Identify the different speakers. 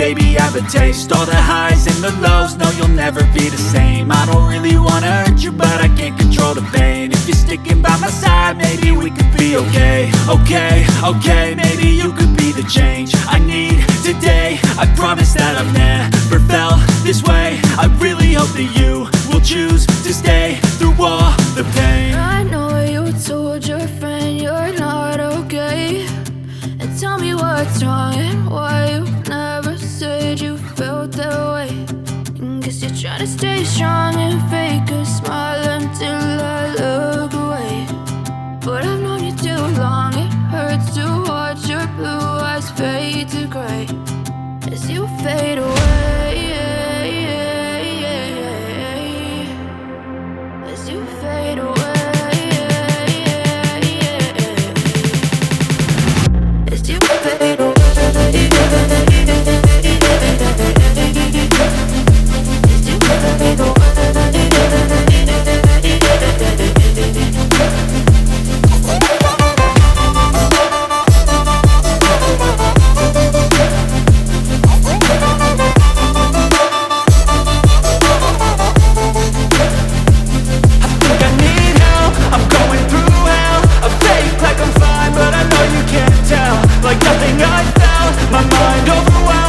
Speaker 1: baby, have a taste. All the highs and the lows, no, you'll never be the same. I don't really wanna hurt you, but I can't control the pain. If you're sticking by my side, maybe we could be okay. Okay, maybe you could be the change I need today. I promise that I've never felt this way. I really hope that you will choose to stay through all the pain.
Speaker 2: I know you told your friend you're not okay, and tell me what's wrong and why you never said you felt that way. And guess you're trying to stay strong and fake a smile until I look away. But I've known you too long, it hurts to watch your blue eyes fade to gray as you fade away. As you fade away. As you fade away. As you fade away.
Speaker 1: Like nothing I felt, my mind overwhelmed.